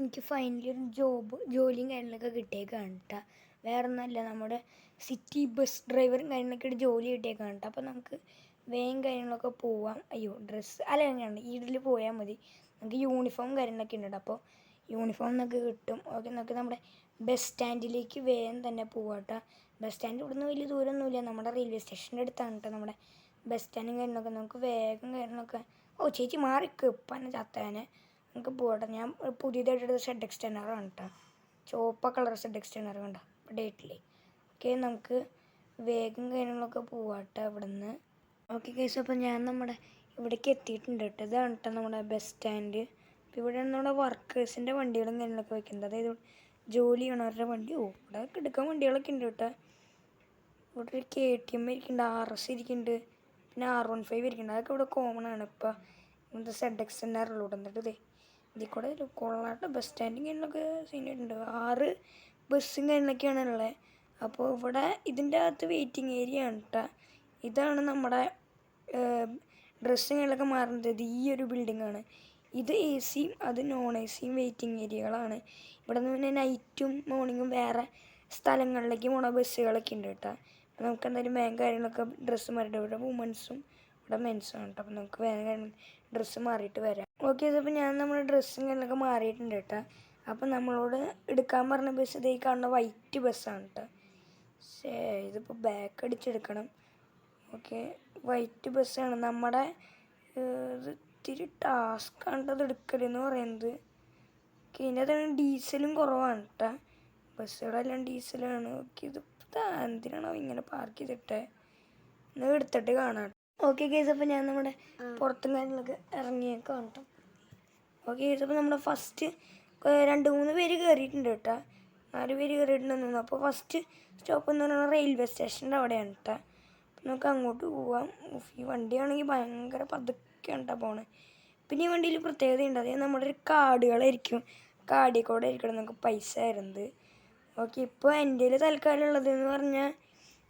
എനിക്ക് ഫൈനലി ഒരു ജോലിയും കാര്യങ്ങളൊക്കെ കിട്ടിയേക്കാണ് കേട്ടോ. വേറെ ഒന്നുമല്ല, നമ്മുടെ സിറ്റി ബസ് ഡ്രൈവറും കാര്യങ്ങളൊക്കെ ആയിട്ട് ജോലി കിട്ടിയേക്കാണ് കേട്ടോ. അപ്പോൾ നമുക്ക് വേഗം കാര്യങ്ങളൊക്കെ പോവാം. അയ്യോ, ഡ്രസ്സ് അല്ല, അങ്ങനെയാണ് ഇതിൽ പോയാൽ മതി. നമുക്ക് യൂണിഫോം കാര്യങ്ങളൊക്കെ ഉണ്ട്. അപ്പോൾ യൂണിഫോം എന്നൊക്കെ കിട്ടും. ഓക്കെ, നമുക്ക് നമ്മുടെ ബസ് സ്റ്റാൻഡിലേക്ക് വേഗം തന്നെ പോവാം കേട്ടോ. ബസ് സ്റ്റാൻഡ് ഇവിടുന്ന് വലിയ ദൂരമൊന്നുമില്ല, നമ്മുടെ റെയിൽവേ സ്റ്റേഷൻ്റെ അടുത്താണ് കേട്ടോ നമ്മുടെ ബസ് സ്റ്റാൻഡും കാര്യങ്ങളൊക്കെ. നമുക്ക് വേഗം കാര്യങ്ങളൊക്കെ ചേച്ചി മാറിക്ക് ഇപ്പം ചത്താനെ. നമുക്ക് പോകട്ടെ. ഞാൻ പുതിയതായിട്ടെടുത്ത ഷെഡ് എക്സ്റ്റെൻഡറാണ് കേട്ടോ. ചുവപ്പ കളർ ഷെഡ് എക്സ്റ്റെൻഡർ കണ്ടോ ഡേറ്റിൽ. ഓക്കെ, നമുക്ക് വേഗം കാര്യങ്ങളൊക്കെ പോവാട്ടെ ഇവിടെ നിന്ന്. ഓക്കെ കേസ്, അപ്പോൾ ഞാൻ നമ്മുടെ ഇവിടേക്ക് എത്തിയിട്ടുണ്ട് കേട്ടോ. ഇതാണ് കേട്ടോ നമ്മുടെ ബസ് സ്റ്റാൻഡ്. അപ്പോൾ ഇവിടെയാണ് നമ്മുടെ വർക്കേഴ്സിൻ്റെ വണ്ടികളും കാര്യങ്ങളൊക്കെ വെക്കുന്നത്. അതായത് ജോലി ചെയ്യണവരുടെ വണ്ടി. ഇവിടെ എടുക്കാൻ വണ്ടികളൊക്കെ ഉണ്ട് കേട്ടോ. ഇവിടെ ഒരു KTM ഇരിക്കുന്നുണ്ട്, RS ഇരിക്കുന്നുണ്ട്, പിന്നെ R15 ഇരിക്കുന്നുണ്ട്. അതൊക്കെ ഇവിടെ കോമൺ ആണ്. ഇപ്പോൾ ഇങ്ങനത്തെ ഷെഡ് എക്സ്റ്റെൻഡറുള്ളൂ. എന്നിട്ട് ഇതിൽ കൂടെ കൊള്ളാട്ട് ബസ് സ്റ്റാൻഡിങ് കാര്യങ്ങളൊക്കെ സീനായിട്ടുണ്ട്. 6 ബസ്സും കാര്യങ്ങളൊക്കെയാണ് ഉള്ളത്. അപ്പോൾ ഇവിടെ ഇതിൻ്റെ അകത്ത് വെയിറ്റിംഗ് ഏരിയ ആണ് കേട്ടോ. ഇതാണ് നമ്മുടെ ഡ്രസ്സും കാര്യങ്ങളൊക്കെ മാറുന്നത് ഈ ഒരു ബിൽഡിങ്ങാണ്. ഇത് AC-യും അത് നോൺ AC-യും വെയിറ്റിംഗ് ഏരിയകളാണ്. ഇവിടെ നിന്ന് പിന്നെ നൈറ്റും മോർണിംഗും വേറെ സ്ഥലങ്ങളിലേക്ക് പോണ ബസ്സുകളൊക്കെ ഉണ്ട് കേട്ടോ. അപ്പോൾ നമുക്ക് എന്തായാലും വേഗം കാര്യങ്ങളൊക്കെ ഡ്രസ്സ് മാറിയിട്ട്, ഇവിടെ വുമൻസും ഇവിടെ മെൻസും ആണ് കേട്ടോ. അപ്പോൾ നമുക്ക് വേഗം ഡ്രസ്സ് മാറിയിട്ട് വരാം. ഓക്കെ, അപ്പോൾ ഞാൻ നമ്മുടെ ഡ്രസ്സും കാര്യങ്ങളൊക്കെ മാറിയിട്ടുണ്ട് കേട്ടോ. അപ്പോൾ നമ്മളോട് എടുക്കാൻ പറഞ്ഞ ബസ് ഇതേ കാണുന്ന വൈറ്റ് ബസ്സാണ് കേട്ടോ. ഇതിപ്പോൾ ബാക്ക് അടിച്ചെടുക്കണം. ഓക്കെ, വൈറ്റ് ബസ്സാണ് നമ്മുടെ. ഇത് ഇത്തിരി ടാസ്ക്കാണ് അത് എടുക്കലെന്ന് പറയുന്നത്. ഓക്കെ, ഇതിൻ്റെ അകത്താണ് ഡീസലും കുറവാണ് കേട്ടോ. ബസ്സുകളെല്ലാം ഡീസലാണ്. ഓക്കെ, ഇത് എന്തിനാണോ ഇങ്ങനെ പാർക്ക് ചെയ്തിട്ട് ഒന്ന് എടുത്തിട്ട് കാണാം. ഓക്കെ കേസ്, അപ്പോൾ ഞാൻ നമ്മുടെ പുറത്തും കാര്യങ്ങളൊക്കെ ഇറങ്ങിയേക്കാം കേട്ടോ. ഓക്കെ കേസ്, അപ്പോൾ നമ്മുടെ ഫസ്റ്റ് 2-3 പേര് കയറിയിട്ടുണ്ട് കേട്ടോ. 4 പേര് കയറിയിട്ടുണ്ടെന്ന് തോന്നുന്നു. അപ്പോൾ ഫസ്റ്റ് സ്റ്റോപ്പ് എന്ന് പറയുന്നത് റെയിൽവേ സ്റ്റേഷൻ്റെ അവിടെയാണ് കേട്ടോ. അപ്പോൾ നമുക്ക് അങ്ങോട്ട് പോവാം. ഈ വണ്ടിയാണെങ്കിൽ ഭയങ്കര പതുക്കെയാണ് കേട്ടോ പോണേ. പിന്നെ ഈ വണ്ടിയിൽ പ്രത്യേകതയുണ്ട്. അതായത് നമ്മുടെ ഒരു കാർഡുകളായിരിക്കും, കാർഡിൽ കൂടെ ആയിരിക്കണം നമുക്ക് പൈസ തരുന്നത്. ഓക്കെ, ഇപ്പോൾ എൻ്റെ കയ്യിൽ തൽക്കാലം ഉള്ളതെന്ന് പറഞ്ഞാൽ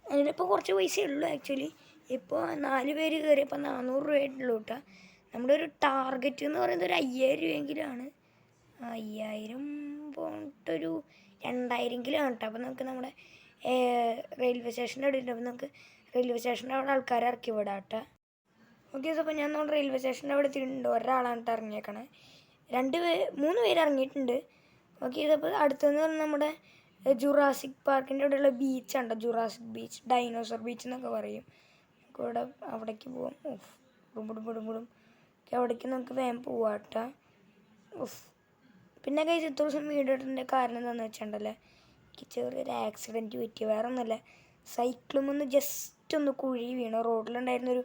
അതിലിപ്പോൾ കുറച്ച് പൈസയേ ഉള്ളൂ ആക്ച്വലി. ഇപ്പോൾ 4 പേര് കയറിയപ്പോൾ 400 രൂപയായിട്ടുള്ളൂ കേട്ടോ. നമ്മുടെ ഒരു ടാർഗറ്റ് എന്ന് പറയുന്നത് ഒരു 5000 രൂപയെങ്കിലാണ്. 5000 പോയിട്ടൊരു 2000 കേട്ടോ. അപ്പോൾ നമുക്ക് നമ്മുടെ റെയിൽവേ സ്റ്റേഷൻ്റെ അവിടെ ഉണ്ട്. അപ്പോൾ നമുക്ക് റെയിൽവേ സ്റ്റേഷൻ്റെ അവിടെ ആൾക്കാരെ ഇറക്കി വിടാം കേട്ടോ. ഓക്കെ, അപ്പോൾ ഞാൻ നമ്മുടെ റെയിൽവേ സ്റ്റേഷൻ്റെ അവിടെ എത്തിയിട്ടുണ്ട്. ഒരാളാണ് കേട്ടോ ഇറങ്ങിയേക്കണേ. 3 പേര് ഇറങ്ങിയിട്ടുണ്ട്. ഓക്കെ, ഇതപ്പോൾ അടുത്തെന്ന് പറഞ്ഞാൽ നമ്മുടെ ജുറാസിക് പാർക്കിൻ്റെ അവിടെയുള്ള ബീച്ചാണ്. ജുറാസിക് ബീച്ച്, ഡൈനോസർ ബീച്ച് എന്നൊക്കെ പറയും. നമുക്ക് ഇവിടെ അവിടേക്ക് പോവാം. ബുടും ഓക്കെ, അവിടേക്ക് നമുക്ക് വേഗം പോവാം കേട്ടോ. പിന്നെ കഴിച്ച് ഇത്ര ദിവസം വീഡിയോ ഇട്ടതിൻ്റെ കാരണം എന്താണെന്ന് വെച്ചിട്ടുണ്ടല്ലേ, എനിക്ക് ചെറിയൊരു ആക്സിഡൻറ്റ് പറ്റി. വേറെ ഒന്നുമല്ല, സൈക്കിളുമൊന്ന് ജസ്റ്റ് ഒന്ന് കുഴി വീണു. റോഡിലുണ്ടായിരുന്നൊരു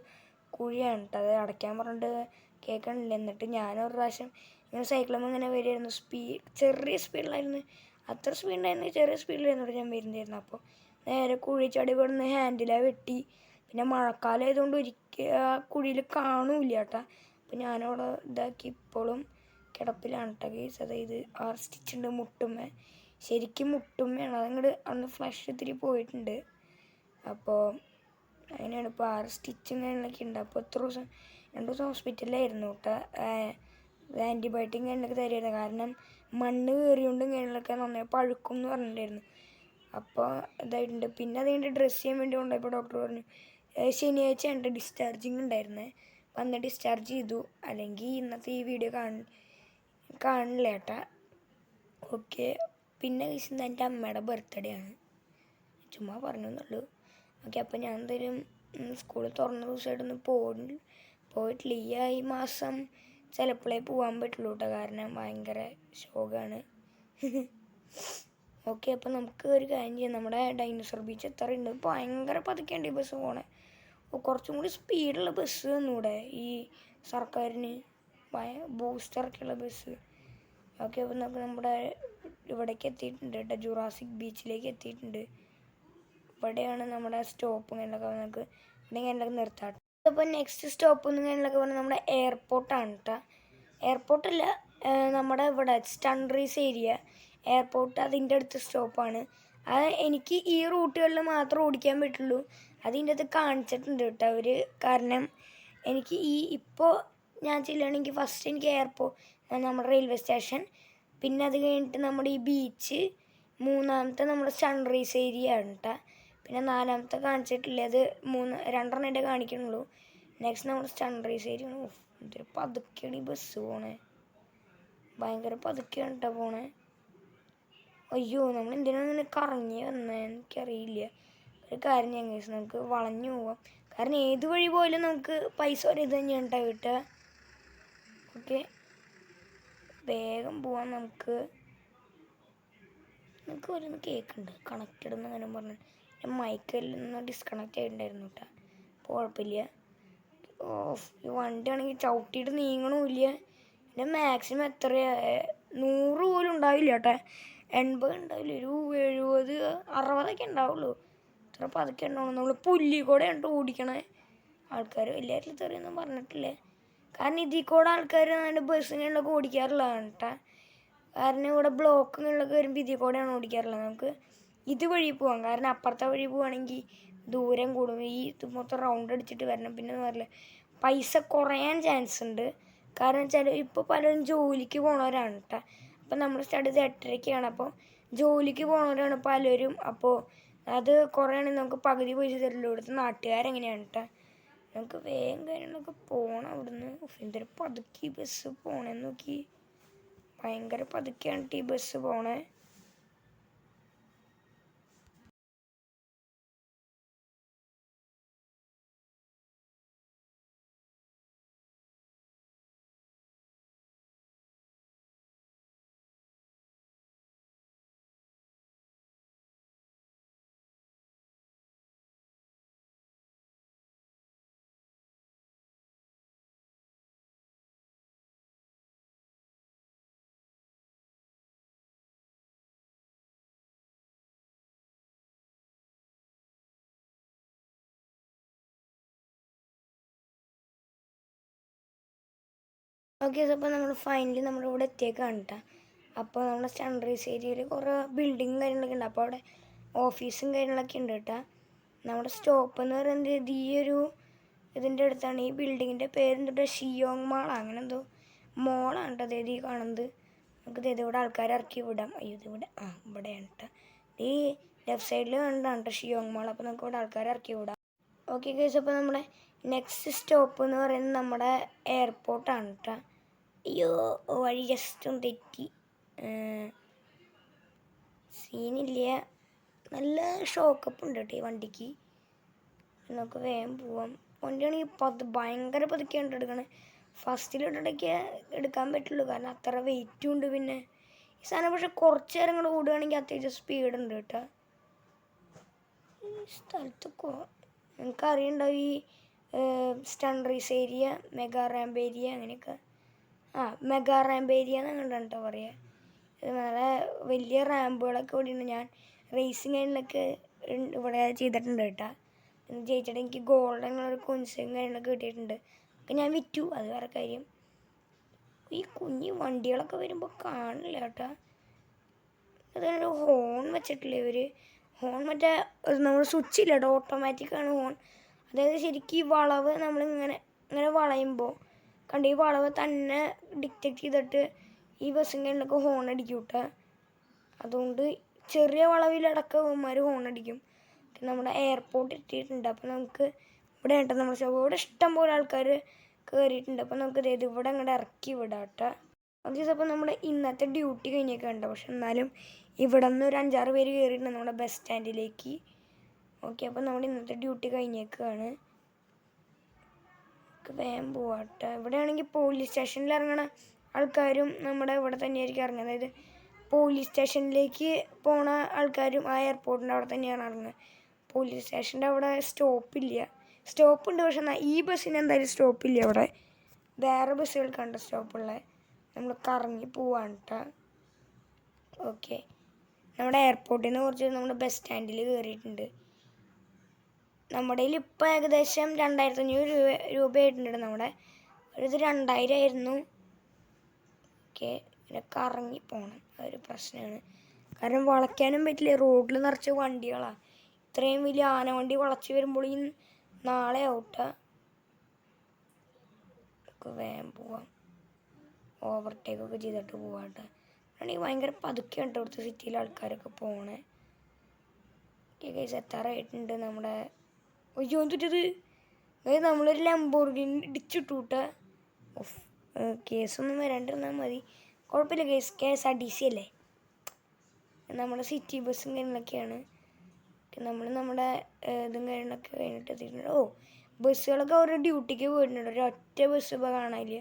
കുഴിയാണ് കേട്ടോ. അത് അടയ്ക്കാൻ പറഞ്ഞിട്ട് കേൾക്കണില്ല. എന്നിട്ട് ഞാനൊരു പ്രാവശ്യം ഇങ്ങനെ സൈക്കിളുമ്പോൾ ഇങ്ങനെ വരുമായിരുന്നു. ചെറിയ സ്പീഡിലായിരുന്നു. അത്ര സ്പീഡിലായിരുന്നു, ചെറിയ സ്പീഡിലായിരുന്നു ഞാൻ വരുന്നതായിരുന്നു. അപ്പോൾ നേരെ കുഴി ചാടി കിടന്ന് ഹാൻഡിലാണ് വെട്ടി. പിന്നെ മഴക്കാലം ആയതുകൊണ്ട് കുഴിയിൽ കാണൂല കേട്ടോ. അപ്പോൾ ഞാനവിടെ ഇതാക്കി ഇപ്പോഴും കിടപ്പിലാണ് കേട്ടോ കേസ്. അതായത് 6 സ്റ്റിച്ചുണ്ട് മുട്ടുമ്മ. ശരിക്കും മുട്ടുമ്മയാണ്. അതങ്ങോട്ട് അന്ന് ഫ്ലഷ് ഇത്തിരി പോയിട്ടുണ്ട്. അപ്പോൾ അങ്ങനെയാണ്. ഇപ്പോൾ 6 സ്റ്റിച്ചും കാര്യങ്ങളൊക്കെ ഉണ്ട്. അപ്പോൾ 2 ദിവസം ഹോസ്പിറ്റലിലായിരുന്നു കേട്ടോ. ആൻറ്റിബയോട്ടിക് കാര്യങ്ങളൊക്കെ തരുമായിരുന്നു. കാരണം മണ്ണ് കയറിയോണ്ടും കാര്യങ്ങളൊക്കെ നന്നായി പഴുക്കും എന്ന് പറഞ്ഞിട്ടുണ്ടായിരുന്നു. അപ്പോൾ ഇതായിട്ടുണ്ട്. പിന്നെ അതുകൊണ്ട് ഡ്രസ്സ് ചെയ്യാൻ വേണ്ടി കൊണ്ടുപോയപ്പോൾ ഡോക്ടർ പറഞ്ഞു ശനിയാഴ്ച എൻ്റെ ഡിസ്ചാർജിങ് ഉണ്ടായിരുന്നേ. അപ്പം അന്ന് ഡിസ്ചാർജ് ചെയ്തു. അല്ലെങ്കിൽ ഇന്നത്തെ ഈ വീഡിയോ കാണില്ല കേട്ടാ. ഓക്കെ, പിന്നെ കഴിച്ചത് എൻ്റെ അമ്മയുടെ ബർത്ത്ഡേ ആണ്. ചുമ്മാ പറഞ്ഞു എന്നുള്ളൂ. ഓക്കെ, അപ്പോൾ ഞാൻ എന്തായാലും സ്കൂൾ തുറന്ന ദിവസമായിട്ടൊന്നും പോയിട്ടില്ല. ഈ മാസം ചിലപ്പോഴേ പോകാൻ പറ്റുള്ളൂ കേട്ടോ. കാരണം ഭയങ്കര ശോകമാണ്. ഓക്കെ, അപ്പോൾ നമുക്ക് ഒരു കാര്യം ചെയ്യാം. നമ്മുടെ ഡൈനോസർ ബീച്ച് എത്താറുണ്ട്. ഭയങ്കര പതുക്കേണ്ട ഈ ബസ് പോണേ. കുറച്ചും കൂടി സ്പീഡുള്ള ബസ് തന്നൂടെ ഈ സർക്കാരിന്, ബൂസ്റ്ററൊക്കെയുള്ള ബസ്. ഓക്കെ, അപ്പോൾ നമുക്ക് നമ്മുടെ ഇവിടേക്ക് എത്തിയിട്ടുണ്ട് കേട്ടോ. ജുറാസിക് ബീച്ചിലേക്ക് എത്തിയിട്ടുണ്ട്. ഇവിടെയാണ് നമ്മുടെ സ്റ്റോപ്പ് എന്നൊക്കെ നമുക്ക് ഇങ്ങനെ നിർത്താം. അപ്പോൾ നെക്സ്റ്റ് സ്റ്റോപ്പ് എന്നൊക്കെ പറഞ്ഞാൽ നമ്മുടെ എയർപോർട്ടാണ് കേട്ടോ. എയർപോർട്ടല്ല, നമ്മുടെ ഇവിടെ സ്റ്റൺറീസ് ഏരിയ എയർപോർട്ട് അതിൻ്റെ അടുത്ത് സ്റ്റോപ്പാണ്. അത് എനിക്ക് ഈ റൂട്ടുകളിൽ മാത്രം ഓടിക്കാൻ പറ്റുള്ളൂ. അതിൻ്റെ അടുത്ത് കാണിച്ചിട്ടുണ്ട് കേട്ടോ അവർ. കാരണം എനിക്ക് ഇപ്പോൾ ഞാൻ ചെല്ലുകയാണെങ്കിൽ ഫസ്റ്റ് എനിക്ക് നമ്മുടെ റെയിൽവേ സ്റ്റേഷൻ, പിന്നെ അത് കഴിഞ്ഞിട്ട് നമ്മുടെ ഈ ബീച്ച്, മൂന്നാമത്തെ നമ്മുടെ സൺറൈസ് ഏരിയ ആണ് കേട്ടോ. പിന്നെ നാലാമത്തെ കാണിച്ചിട്ടില്ല, അത് രണ്ടെണ്ണമായിട്ടേ കാണിക്കണുള്ളൂ. നെക്സ്റ്റ് നമ്മുടെ സൺറൈസ് ഏരിയ ആണ്. എന്തൊരു പതുക്കെയാണ് ഈ ബസ് പോണേ, ഭയങ്കര പതുക്കെയാണ് കേട്ടോ പോണേ. അയ്യോ, നമ്മൾ എന്തിനാണ് ഇങ്ങനെ കറങ്ങി വന്നേ എനിക്കറിയില്ല. ഒരു കാര്യം ഞാൻ കേസ്, നമുക്ക് വളഞ്ഞു പോവാം. കാരണം ഏത് വഴി പോയാലും നമുക്ക് പൈസ ഒരു ഇത് തന്നെയാണ് കേട്ടോ കിട്ടുക. ഓക്കെ, വേഗം പോവാം. നമുക്ക് ഓരോന്ന് കേൾക്കുന്നുണ്ട്, കണക്റ്റഡ് എന്ന് അങ്ങനെ പറഞ്ഞു. ഞാൻ മൈക്കിൽ നിന്ന് ഡിസ്കണക്റ്റ് ആയിട്ടുണ്ടായിരുന്നു കേട്ടോ. അപ്പോൾ കുഴപ്പമില്ല. ഈ വണ്ടി ആണെങ്കിൽ ചവിട്ടിയിട്ട് നീങ്ങണമില്ല. പിന്നെ മാക്സിമം എത്രയാണ്, 100 പോലും ഉണ്ടാവില്ല കേട്ടോ, 80 ഉണ്ടാവില്ല, ഒരു 70 60 ഉണ്ടാവുള്ളൂ. ഇത്ര പതുക്കെ ഉണ്ടാവും. നമ്മൾ പുല്ലി കൂടെ ഉണ്ട് ഓടിക്കണേ. ആൾക്കാർ വലിയ തെറിയൊന്നും പറഞ്ഞിട്ടില്ലേ, കാരണം ഇതിൽ കൂടെ ആൾക്കാർ അതിൻ്റെ ബസ്സിങ്ങളിലൊക്കെ ഓടിക്കാറുള്ളതാണ് കേട്ടോ. കാരണം ഇവിടെ ബ്ലോക്കുകളിലൊക്കെ വരുമ്പോൾ ഇതിൽ കൂടെയാണ് ഓടിക്കാറുള്ളത്. നമുക്ക് ഇതുവഴി പോവാം, കാരണം അപ്പുറത്തെ വഴി പോവുകയാണെങ്കിൽ ദൂരം കൂടും. ഈ ഇത് മൊത്തം റൗണ്ട് അടിച്ചിട്ട് വരണം. പിന്നെ എന്ന് പറഞ്ഞാൽ പൈസ കുറയാൻ ചാൻസ് ഉണ്ട്. കാരണം വെച്ചാൽ ഇപ്പോൾ പലരും ജോലിക്ക് പോണവരാണ് കേട്ടോ. അപ്പം നമ്മൾ സ്റ്റാർട്ട് ചെയ്ത് 8:30-ക്കാണ്. അപ്പോൾ ജോലിക്ക് പോണവരാണ് പലരും. അപ്പോൾ അത് കുറയാണെങ്കിൽ നമുക്ക് പകുതി പൈസ തരില്ല. ഇവിടുത്തെ നാട്ടുകാരെങ്ങനെയാണ് കേട്ടോ. നമുക്ക് വേഗം കാര്യങ്ങളൊക്കെ പോകണം അവിടുന്ന്. എന്തൊരു പതുക്കി ബസ് പോണേന്ന് നോക്കി, ഭയങ്കര പതുക്കെയാണ് ഈ ബസ് പോണേ. ഓക്കെ, അപ്പോൾ നമ്മൾ ഫൈനലി നമ്മുടെ ഇവിടെ എത്തിയേക്കാണ് കേട്ടോ. അപ്പോൾ നമ്മുടെ സൺറൈസ് ഏരിയയിൽ കുറേ ബിൽഡിങ്ങും കാര്യങ്ങളൊക്കെ ഉണ്ട്. അപ്പോൾ അവിടെ ഓഫീസും കാര്യങ്ങളൊക്കെ ഉണ്ട് കേട്ടോ. നമ്മുടെ സ്റ്റോപ്പ് എന്ന് പറയുന്നത് ഇതിൻ്റെ അടുത്താണ്. ഈ ബിൽഡിങ്ങിൻ്റെ പേരെന്തിട്ട് ഷിയോങ് മാൾ അങ്ങനെ എന്തോ മോളാണ് കേട്ടോ അതായത് ഈ കാണുന്നത്. നമുക്ക് ഇവിടെ ആൾക്കാരെ ഇറക്കി വിടാം. അയ്യോ, ഇതിവിടെ ഇവിടെയാണ് കേട്ടോ. ഈ ലെഫ്റ്റ് സൈഡിൽ കണ്ടാണ് കേട്ടോ ഷിയോങ് മാൾ. അപ്പോൾ നമുക്ക് ഇവിടെ ആൾക്കാരെ ഇറക്കി വിടാം. ഓക്കെ ഗൈസ്, അപ്പോൾ നമ്മുടെ നെക്സ്റ്റ് സ്റ്റോപ്പ് എന്ന് പറയുന്നത് നമ്മുടെ എയർപോർട്ടാണ് കേട്ടോ. അയ്യോ, വഴി ജസ്റ്റ് ഒന്ന് തെറ്റി, സീനില്ല. നല്ല ഷോക്കപ്പ് ഉണ്ട് കേട്ടോ ഈ വണ്ടിക്ക്. നമുക്ക് വേഗം പോവാം. വണ്ടിയാണെങ്കിൽ ഭയങ്കര പതുക്കെയാണ് എടുക്കണേ. ഫസ്റ്റിലിട്ടിടയ്ക്ക് എടുക്കാൻ പറ്റുള്ളൂ, കാരണം അത്ര വെയിറ്റും ഉണ്ട്. പിന്നെ ഈ സാധനം പക്ഷെ കുറച്ച് നേരം കൂടെ ഓടുകയാണെങ്കിൽ അത്യാവശ്യം സ്പീഡ് ഉണ്ട് കേട്ടോ. ഈ സ്ഥലത്ത് എനിക്കറിയണ്ടാവും ഈ sunrise area, mega ramp area അങ്ങനെയൊക്കെ. മെഗാ റാമ്പ് ഏരിയ എന്നാണ് കേട്ടോ പറയുക. നല്ല വലിയ റാമ്പുകളൊക്കെ ഇവിടെ ഉണ്ട്. ഞാൻ റേസിങ് കാര്യങ്ങളൊക്കെ ഇവിടെ ചെയ്തിട്ടുണ്ട് കേട്ടോ. ജയിച്ചിട്ട് എനിക്ക് ഗോൾഡൻ കളർ കൊൻസും കാര്യങ്ങളൊക്കെ കിട്ടിയിട്ടുണ്ട്. ഒക്കെ ഞാൻ വിറ്റു, അത് വേറെ കാര്യം. ഈ കുഞ്ഞി വണ്ടികളൊക്കെ വരുമ്പോൾ കാണില്ല കേട്ടോ. അതൊരു ഹോൺ വെച്ചിട്ടില്ലേ ഇവർ. ഹോൺ മറ്റേ നമ്മൾ സ്വിച്ചില്ല കേട്ടോ, ഓട്ടോമാറ്റിക്കാണ് ഹോൺ. അതായത് ശരിക്കും ഈ വളവ് നമ്മളിങ്ങനെ വളയുമ്പോൾ ഈ വളവ് തന്നെ ഡിറ്റക്റ്റ് ചെയ്തിട്ട് ഈ ബസ്സിങ്ങനൊക്കെ ഹോൺ അടിക്കും കേട്ടോ. അതുകൊണ്ട് ചെറിയ വളവിലടക്കം ഇവന്മാർ ഹോൺ അടിക്കും. നമ്മുടെ എയർപോർട്ട് എത്തിയിട്ടുണ്ട്. അപ്പോൾ നമുക്ക് ഇവിടെ കേട്ടോ നമ്മുടെ ഷോ ഇവിടെ ഇഷ്ടം പോലെ ആൾക്കാർ കയറിയിട്ടുണ്ട്. അപ്പോൾ നമുക്ക് ഇവിടെ അങ്ങോട്ട് ഇറക്കി വിടാം കേട്ടോ. ഓക്കെ, അപ്പോൾ നമ്മുടെ ഇന്നത്തെ ഡ്യൂട്ടി കഴിഞ്ഞൊക്കെ ഉണ്ട്. പക്ഷെ എന്നാലും ഇവിടെ നിന്ന് ഒരു 5-6 പേര് കയറിയിട്ടുണ്ട് നമ്മുടെ ബസ് സ്റ്റാൻഡിലേക്ക്. ഓക്കെ, അപ്പോൾ നമ്മുടെ ഇന്നത്തെ ഡ്യൂട്ടി കഴിഞ്ഞേക്കാണ്. വേഗം പോവാട്ടോ. ഇവിടെ ആണെങ്കിൽ പോലീസ് സ്റ്റേഷനിൽ ഇറങ്ങണ ആൾക്കാരും നമ്മുടെ ഇവിടെ തന്നെയായിരിക്കും ഇറങ്ങുക. അതായത് പോലീസ് സ്റ്റേഷനിലേക്ക് പോണ ആൾക്കാരും ആ എയർപോർട്ടിൻ്റെ അവിടെ തന്നെയാണ് ഇറങ്ങുക. പോലീസ് സ്റ്റേഷൻ്റെ അവിടെ സ്റ്റോപ്പില്ല. സ്റ്റോപ്പുണ്ട്, പക്ഷെ ഈ ബസ്സിന് എന്തായാലും സ്റ്റോപ്പില്ല. അവിടെ വേറെ ബസ്സുകൾക്കുണ്ട് സ്റ്റോപ്പുള്ളത്. നമ്മൾ കറങ്ങി പോവാണ് കേട്ടോ. ഓക്കെ, നമ്മുടെ എയർപോർട്ടിൽ നിന്ന് കുറച്ച് നമ്മുടെ ബസ് സ്റ്റാൻഡിൽ കയറിയിട്ടുണ്ട്. നമ്മുടെ കയ്യിൽ ഇപ്പോൾ ഏകദേശം 2500 രൂപയായിട്ടുണ്ട്. നമ്മുടെ ഒരു 2000 ആയിരുന്നു. ഓക്കെ, പിന്നെ കറങ്ങി പോകണം, അതൊരു പ്രശ്നമാണ്. കാരണം വളയ്ക്കാനും പറ്റില്ല, റോഡിൽ നിറച്ച് വണ്ടികളാണ്. ഇത്രയും വലിയ ആന വണ്ടി വളച്ച് വരുമ്പോൾ നാളെ ഔട്ടാ. വേഗം പോവാം, ഓവർടേക്കൊക്കെ ചെയ്തിട്ട് പോവാട്ടെ. ആണെങ്കിൽ ഭയങ്കര പതുക്കെയാണ് കേട്ടോ ഇവിടുത്തെ സിറ്റിയിലെ ആൾക്കാരൊക്കെ പോണേ. കേസ് എത്താറായിട്ടുണ്ട് നമ്മുടെ. അയ്യോ എന്തിട്ടത് നമ്മളൊരു ലംബോർഗിനി ഇടിച്ചിട്ടു കൂട്ടാ. ഓഫ്, കേസൊന്നും വരാണ്ടിരുന്നാൽ മതി. കുഴപ്പമില്ല കേസ്, KSRTC അല്ലേ, നമ്മുടെ സിറ്റി ബസ്സും കാര്യങ്ങളൊക്കെയാണ്. നമ്മുടെ ഇതും കാര്യങ്ങളൊക്കെ കഴിഞ്ഞിട്ട് എത്തിയിട്ടുണ്ട്. ഓ, ബസ്സുകളൊക്കെ അവരുടെ ഡ്യൂട്ടിക്ക് പോയിട്ടുണ്ട്. ഒരു ഒറ്റ ബസ് ഇപ്പോൾ കാണാനില്ല.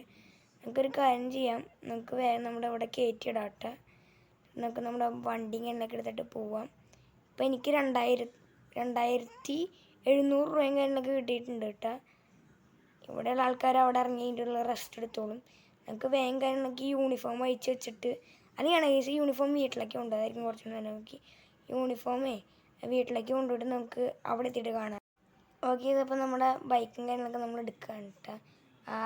നമുക്കൊരു കാര്യം ചെയ്യാം, നമുക്ക് വേഗം നമ്മുടെ അവിടെ കയറ്റിയിടാട്ടെ. നമുക്ക് നമ്മുടെ വണ്ടി കാര്യങ്ങളൊക്കെ എടുത്തിട്ട് പോവാം. ഇപ്പം എനിക്ക് 2700 രൂപയും കാര്യങ്ങളൊക്കെ കിട്ടിയിട്ടുണ്ട് കേട്ടോ. ഇവിടെയുള്ള ആൾക്കാർ അവിടെ ഇറങ്ങിയിട്ടുള്ള റെസ്റ്റ് എടുത്തോളും. നമുക്ക് വേഗം കാര്യങ്ങളൊക്കെ യൂണിഫോം അയച്ച് വെച്ചിട്ട്, അല്ലെങ്കിൽ കേസ് യൂണിഫോം വീട്ടിലേക്ക് കൊണ്ടുപോയതായിരിക്കും കുറച്ചുകൂടെ നമുക്ക്. യൂണിഫോമേ വീട്ടിലേക്ക് കൊണ്ടുപോയിട്ട് നമുക്ക് അവിടെ എത്തിയിട്ട് കാണാം. ഓക്കെ, ഇതിപ്പോൾ നമ്മുടെ ബൈക്കും കാര്യങ്ങളൊക്കെ നമ്മൾ എടുക്കുകയാണ് കേട്ടോ. ആ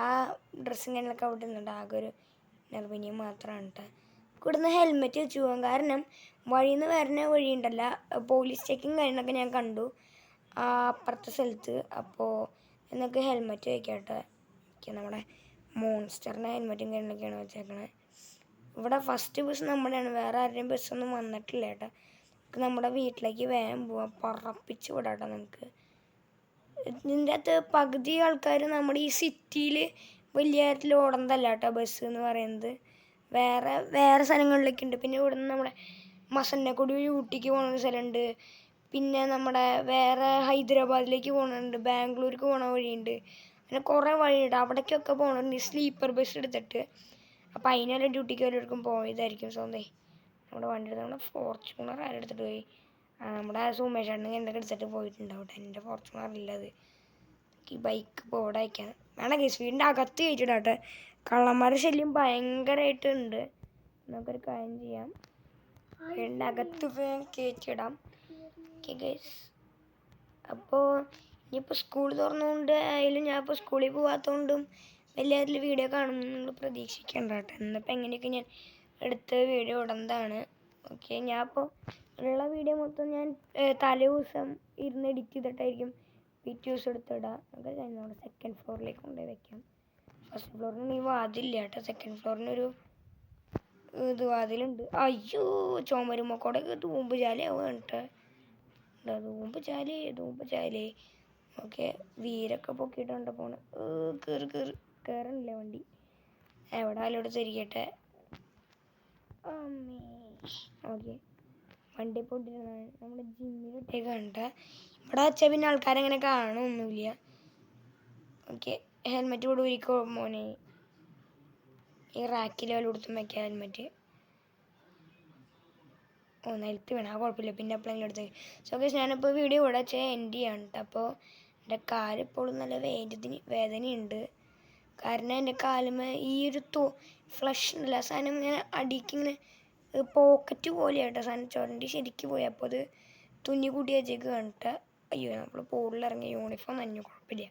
ഡ്രസ്സും കാര്യങ്ങളൊക്കെ അവിടെ ഇരുന്നുണ്ട്. ആകെ ഒരു നിർബന്ധിയും മാത്രമാണ് കേട്ടോ. ഇവിടുന്ന് ഹെൽമെറ്റ് വെച്ച് പോകാം. കാരണം വഴിയിൽ നിന്ന് വരുന്ന വഴിയുണ്ടല്ല, പോലീസ് ചെക്കിങ് കാര്യങ്ങളൊക്കെ ഞാൻ കണ്ടു അപ്പുറത്തെ സ്ഥലത്ത്. അപ്പോൾ എന്നൊക്കെ ഹെൽമെറ്റ് വയ്ക്കാം കേട്ടോ. നമ്മുടെ മോൺസ്റ്ററിൻ്റെ ഹെൽമെറ്റും കാര്യങ്ങളൊക്കെയാണ് വെച്ചേക്കണത്. ഇവിടെ ഫസ്റ്റ് ബസ് നമ്മുടെയാണ്, വേറെ ആരുടെയും ബസ്സൊന്നും വന്നിട്ടില്ല കേട്ടോ. നമ്മുടെ വീട്ടിലേക്ക് വേഗം പോവാം, പറപ്പിച്ച് വിടാം കേട്ടോ നമുക്ക്. ഇതിൻ്റെ അകത്ത് പകുതി ആൾക്കാർ നമ്മുടെ ഈ സിറ്റിയിൽ വലിയ കാര്യത്തിൽ ഓടുന്നതല്ല കേട്ടോ ബസ് എന്ന് പറയുന്നത്. വേറെ സ്ഥലങ്ങളിലൊക്കെ ഉണ്ട്. പിന്നെ ഇവിടെ നിന്ന് നമ്മുടെ മസന്നക്കുടി ഊട്ടിക്ക് പോകുന്ന ഒരു സ്ഥലമുണ്ട്. പിന്നെ നമ്മുടെ വേറെ ഹൈദരാബാദിലേക്ക് പോകുന്നുണ്ട്, ബാംഗ്ലൂർക്ക് പോകണ വഴിയുണ്ട്. അങ്ങനെ കുറേ വഴിയുണ്ട്. അവിടേക്കൊക്കെ പോകണുണ്ട് സ്ലീപ്പർ ബസ് എടുത്തിട്ട്. അപ്പോൾ അതിനുള്ള ഡ്യൂട്ടിക്ക് വല്ലവർക്കും പോയതായിരിക്കും. സ്വന്തം നമ്മുടെ വണ്ടി എടുത്ത് നമ്മുടെ ഫോർച്യൂണർ ആരെടുത്തിട്ട് പോയി, നമ്മുടെ സുമേഷ് അണ്ണൻ എന്തൊക്കെ എടുത്തിട്ട് പോയിട്ടുണ്ടാവും. എൻ്റെ ഫോർച്യൂണർ ഇല്ലത്. ഈ ബൈക്ക് ഇപ്പോൾ ഇവിടെ അയക്കാൻ വേണം കേസ്. വീടിൻ്റെ അകത്ത് കയറ്റിടാട്ടെ, കള്ളന്മാരുടെ ശല്യം ഭയങ്കരമായിട്ടുണ്ട്. നമുക്കൊരു കാര്യം ചെയ്യാം, വീടിൻ്റെ അകത്ത് കയറ്റിയിടാം. ഓക്കെ ഗൈസ്, അപ്പോൾ ഇനിയിപ്പോൾ സ്കൂൾ തുറന്നുകൊണ്ട് ആയാലും ഞാനിപ്പോൾ സ്കൂളിൽ പോകാത്തതുകൊണ്ടും വലിയ അതിൽ വീഡിയോ കാണുമെന്ന് നിങ്ങൾ പ്രതീക്ഷിക്കേണ്ട കേട്ടോ. എന്നിപ്പോൾ എങ്ങനെയൊക്കെ ഞാൻ എടുത്ത് വീഡിയോ ഇടുന്നതാണ്. ഓക്കെ, ഞാനിപ്പോൾ ഉള്ള വീഡിയോ മൊത്തം ഞാൻ തലേ ദിവസം ഇരുന്ന് എഡിറ്റ് ചെയ്തിട്ടായിരിക്കും പിറ്റേ ദിവസം എടുത്തിടുക. നമുക്ക് നമ്മുടെ സെക്കൻഡ് ഫ്ലോറിലേക്ക് കൊണ്ടുപോയി വയ്ക്കാം. ഫസ്റ്റ് ഫ്ലോറിന് ഈ വാതിലില്ല കേട്ടോ. സെക്കൻഡ് ഫ്ലോറിനൊരു ഇത് വാതിലുണ്ട്. അയ്യോ, ചുമരുമക്കോടൊക്കെ തൂമ്പ് ചാലിയാവുക കേട്ടോ. തൂമ്പ് ചാലി. ഓക്കെ, വീരൊക്കെ പൊക്കിയിട്ടുണ്ട് പോണ്. കയറണില്ല വണ്ടി. എവിടെ ആലോട്ട് തിരിക്കട്ടെ. ഓക്കെ, വണ്ടി പൊട്ടിട്ടാണ് നമ്മുടെ ജിമ്മിലിട്ടേക്ക് കണ്ട. ഇവിടെ വെച്ചാൽ പിന്നെ ആൾക്കാരങ്ങനെ കാണുമൊന്നുമില്ല. ഓക്കെ, ഹെൽമെറ്റ് കൂടെ ഒരിക്കോ മോനെ. ഈ റാക്കിൽ വല്ല കൊടുത്തും വയ്ക്കാം ഹെൽമെറ്റ്. നിലത്ത് വേണം, ആ കുഴപ്പമില്ല, പിന്നെ എപ്പോഴെങ്കിലും എടുത്ത്. സോ ഗൈസ്, ഞാനിപ്പോൾ വീഡിയോ ഇവിടെ വെച്ചാൽ എൻഡ് ചെയ്യാണ് കേട്ടോ. അപ്പോൾ എൻ്റെ കാലിപ്പോഴും നല്ല വേദനയുണ്ട്. കാരണം എൻ്റെ കാലുമേ ഈ ഒരു ഫ്ലഷ് ഉണ്ടല്ല സാധനം ഇങ്ങനെ അടിക്കിങ്ങനെ പോക്കറ്റ് പോലെയാട്ടോ സാധനം ചുരണ്ടി ശരിക്ക് പോയി. അപ്പോൾ അത് തുന്നി കൂട്ടി വെച്ചേക്ക് കണ്ടിട്ട്. അയ്യോ, നമ്മൾ പൂളിലിറങ്ങിയ യൂണിഫോം നനഞ്ഞു, കുഴപ്പമില്ല.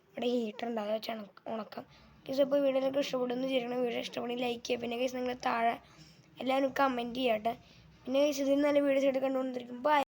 ഇവിടെ ഹീറ്റർ ഉണ്ട്, അത് വെച്ച് ഉണക്കാം. കേസ് അപ്പോൾ വീഡിയോയിലൊക്കെ ഇഷ്ടപ്പെടുന്നു ചെയ്യണം. വീഡിയോ ഇഷ്ടപ്പെടുന്ന ലൈക്ക് ചെയ്യുക. പിന്നെ കേസ് നിങ്ങൾ താഴെ എല്ലാവരും കമൻറ്റ് ചെയ്യാട്ടെ. പിന്നെ കേസ് ഇതിൽ നല്ല വീഡിയോസ് ആയിട്ട് കണ്ടുകൊണ്ടിരിക്കും. ബൈ.